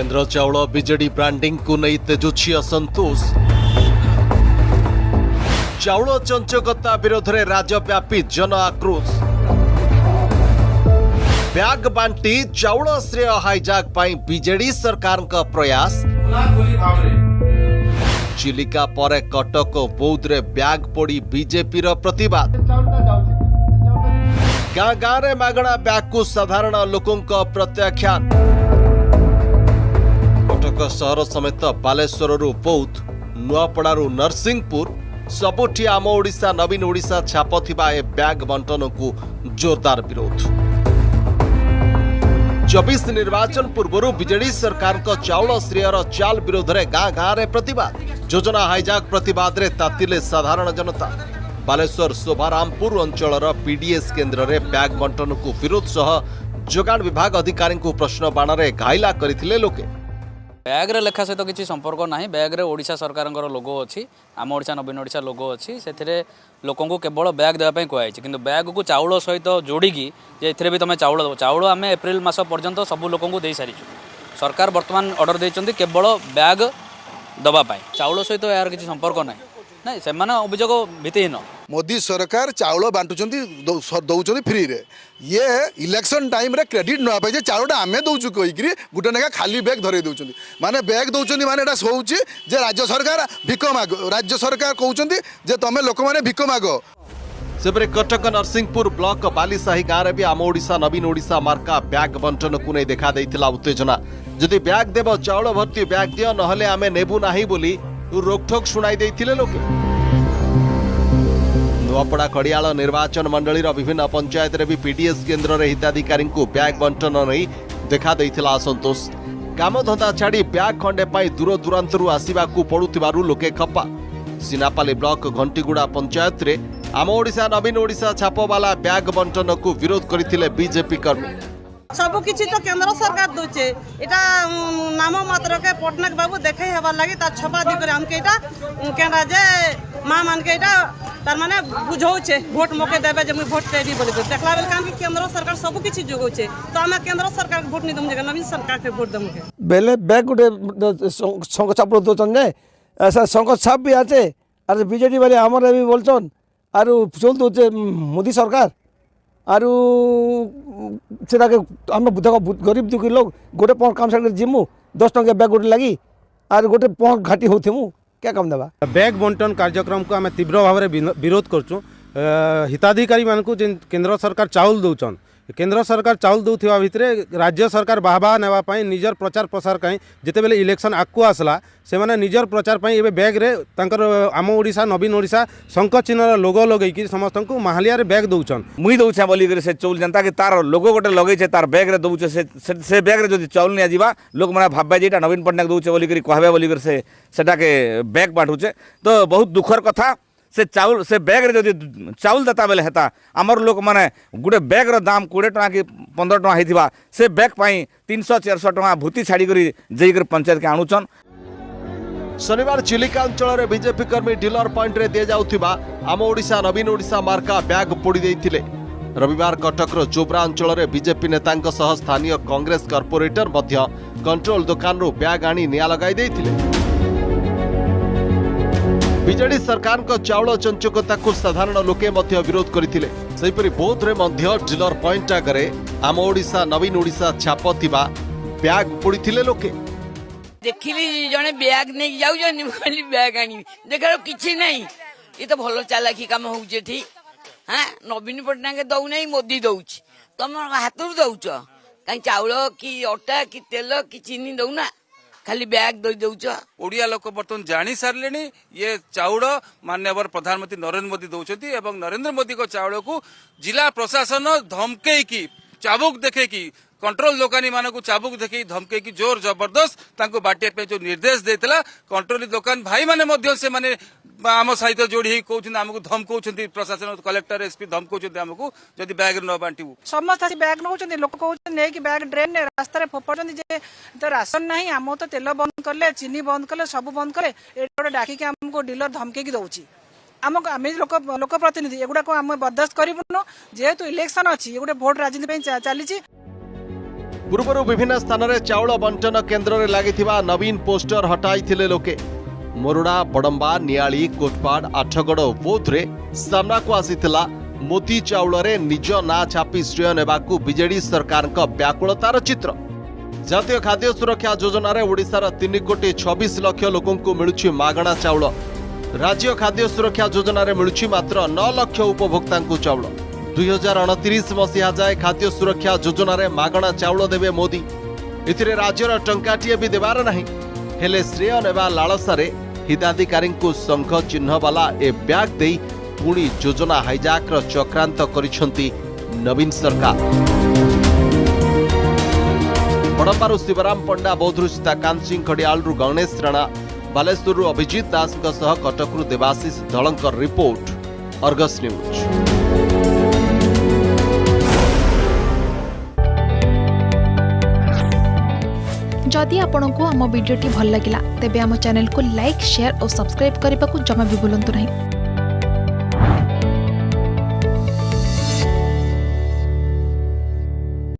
केन्द्र चाउल BJD branding को नहीं तेजुछि असंतोष। चाउल चंचकता विरोध में राज्यव्यापी जन आक्रोश। बैग बांटी चाउल श्रेय हाईजैक पाई बीजेडी सरकार का प्रयास। चिलिका पर कटक बौद्ध रे बैग पड़ी बीजेपी प्रतिवाद। गाँ गाँ रे मागणा बैग को साधारण लोकों प्रत्याख्यान। कटक सहर समेत बालेश्वर बौद्ध नुआपड़ारू नरसिंहपुर सबुठी आम ओडिशा नवीन ओडिशा छाप थिबा ए बैग बंटन को जोरदार विरोध। 24 निर्वाचन पूर्व बीजेडी सरकार का चाउल श्रेयर चाल विरोध में गाँ गाँ रे प्रतिवाद। योजना हाईजैक प्रतिवाद रे तातिले साधारण जनता। बालेश्वर शोभारामपुर अंचल पीडीएस केन्द्र में बैग बंटन को विरोध सह जोगाण विभाग अधिकारी को प्रश्न बाण में घाइला करथिले लोके। बैग रे लेखा सहित किसी संपर्क ना। बैग रे ओडिशा सरकार लोगो अच्छी, आम ओडिशा नवीन ओडिशा लोगो अच्छी। से लोक केवल बैग देवाई कहुई कि बैग को चाउल सहित जोड़िकी भी तुम चाउल दब। चाउल आम एप्रिल मास पर्यंत सब लोक दे सारी। सरकार बर्तमान ऑर्डर देते केवल बैग दवापाई। चाउल सहित यार किसी संपर्क ना। नहीं से अभियोग भित्तिहीन। मोदी सरकार चाउल बांटुचंती दौचंती फ्री रे। ये इलेक्शन टाइम रे क्रेडिट न पाई जे चाउलटा आमे दउचु कहिकरी गुटे नेका खाली बैग धरे दउचंती। माने बैग दउचंती माने एटा सोउची जे राज्य सरकार भिक माग। राज्य सरकार कहउचंती जे तमे लोक माने भिक मागो। सेपरे कटक नरसिंहपुर ब्लॉक बालीसाही गाँव में भी आम ओडिशा नवीन ओडिशा मार्का बैग बंटन को नहीं देखा देइथिला उत्तेजना। जदि बैग देव चाउल भर्ती बैग दियो नहले आमे नेबु नाही बोली रोकठोक शुणाई देइथिले लोके। नुआपड़ा कड़ियाल निर्वाचन मंडली विभिन्न पंचायत रे भी पीडीएस केन्द्र रे हिताधिकारी को बैग बंटन नहीं देखा देइथिला असंतोष। काम धंदा छाड़ी बैग खंडे पाई दूर दूरांतरू आसीबाकू पड़ुथिबारु लोके खप्पा। सिनापाली ब्लॉक घंटीगुड़ा पंचायत रे आम ओडिशा नवीन ओडिशा छापवाला बैग बंटन को विरोध करथिले बीजेपी कर्मी। सब किछि तो केंद्र सरकार दोचे। एटा नाम मात्र के पटनायक बाबू देखे हेबार लागि ता छपा दी करे हमके एटा केना जे मां मान के एटा तार माने बुझौचे वोट मके देबे जे मु वोट देबी बोली देखला बेल काम कि केंद्र सरकार सब किछि जोगौचे। तो हम केंद्र सरकार के वोट नि दम जे नवीन सरकार के वोट दम के बेले बैग गुटे संघ छाप दोचन ने ऐसा संघ छाप भी आछे। अरे बीजेडी वाले हमर भी बोलचन आरु चल दोचे मोदी सरकार आरु सेटा के हम गरीब दुखी लोग गोटे पॉइंट काम साइड जिमु 10 टंका बैग गोटे लगी आर गोटे पॉइंट घाटी होथिमु क्या काम देबा। बैग बंटन कार्यक्रम को आम तीव्र भाव में विरोध करछुं। हिताधिकारी मानकु केंद्र सरकार चाउल दउचन। केंद्र सरकार चाउल दउथिबा भितरे राज्य सरकार बाहबा नेबा पई निजर प्रचार प्रसार कहीं जिते बेले इलेक्शन आकु आसला से माने निजर प्रचार पई एबे बैग रे तांकर आम ओडिशा नवीन ओडिशा शंख चिन्हर लोगो लगई कि समस्त को महालिया रे बैग दउचन। मुई दउछा बोली करे से चाउल जनता के तार लोगो गोटे लगई छे तार बैग रे दउछे से बैग रे जदि चाउल नि आजिबा लोक माने भाबबा जेटा नवीन पटनायक दउछे बोली करी कहबे बोली करे से सेटा के बैग बांटुचे। तो बहुत दुखर कथा। से चाउल से बैग रे जदि चाउल देता बेले हेता आमर लोक माने गुटे बैग रो दाम 20 टका कि 15 टका हेथिबा से बैग पाई 300-400 टका भूति छाड़ी करी जई कर पंचायत के आणुचन। शनिवार चिलिका अंचल रे बीजेपी कर्मी डीलर पॉइंट रे दे जाउथिबा आम ओडिशा नवीन ओडिशा मार्का बैग पोड़ी देइथिले। रविवार कटक रो जोब्रा अंचल रे बीजेपी नेतांक सह स्थानीय कांग्रेस कॉर्पोरेटर मध्य कंट्रोल दुकान रो बैग आनी निया लगाई देइथिले। बीजेडी सरकार को चाउल चंचकता को साधारण लोके मध्य विरोध करथिले। सेहिपरि बौद्ध रे मध्य डीलर पॉइंट आगरे आम ओडिशा नवीन ओडिशा छाप थिबा बैग पोड़ीथिले लोके। देखिली जने बैग नै जाउ जने खाली बैग आनी देखरो किछि नै। ई तो भलो चालाकी काम होउचे ठीक। हां नवीन पटनायक दउ नै मोदी दउछि तुम हाथुर दउछ काई चाउल की आटा की तेल की चीनी दउ ना खाली बैग दे दउछ। ओडिया लोक बर्तमान जानी सारले ये चाउल माननीय प्रधानमंत्री नरेंद्र मोदी दौरान एवं नरेंद्र मोदी को चाउल को जिला प्रशासन धमके की चाबुक देखे की कंट्रोल दुकानी मान को चाबुक देखे धमके की जोर जबरदस्त बाटे पे जो निर्देश देता कंट्रोल दुकान भाई माने से माने आम सहित जोड़ी कहते आमको धमकाउं प्रशासन कलेक्टर एसपी धमकाउं आमको जदि बैग न बांटू समस्त बैग नौ लोक कहते बैग ड्रेन रास्तार फोपाड़ तो राशन ना आम तो तेल बंद कले चीनी बंद कले सब बंद कले डाकिक आमको डीलर धमकी दौची आमको आम लोक प्रतिनिधि एगुड़ा आम बर्दाश्त करूँ जेहेतु इलेक्शन अच्छी गोटे भोट राजनीति चली। पूर्व विभिन्न स्थान में चाउल बंटन केन्द्र में लगी नवीन पोस्टर हटाई लोके। मोरुड़ा, बड़म्बा, नियाली, कोटपाड़, आठगड़ और बौद्धरे सामना को आसीथिला मोदी चाउल रे निज ना छापी श्रेय नेबाकू बीजेडी सरकार व्याकुलतार चित्र। जातीय खाद्य सुरक्षा योजना रे ओडिशार 3,26,00,000 लोकों को मिलुछि मागणा चाउल। राज्य खाद्य सुरक्षा योजना रे मिलुछि मात्र 9 लाख उपभोक्ता को चाउल। 2029 मसीहा जाए खाद्य सुरक्षा योजना रे मागणा चाउल देवे मोदी। इथिरे राज्यर टंकाटिए भी देवार नहीं। हेले श्रेय नेबा लालसारे हिताधिकारी को संघ चिन्ह वाला ए ब्याग दे पुणी योजना हाइजाक्र चक्रांत करिसेंती नवीन सरकार। बड़म्बारू शिवराम पंडा, बौद्धरू सीताकांत सिंह, खड़ियालू गणेश राणा, बालेश्वररू अभिजित दास कटकरू देवाशीष धलंकर रिपोर्ट, अर्गस न्यूज। जदि आपंक आम भिडी भल लगा तेब आम चैनल को लाइक, शेयर और सब्सक्राइब करने को जमा भी भूलु नहीं।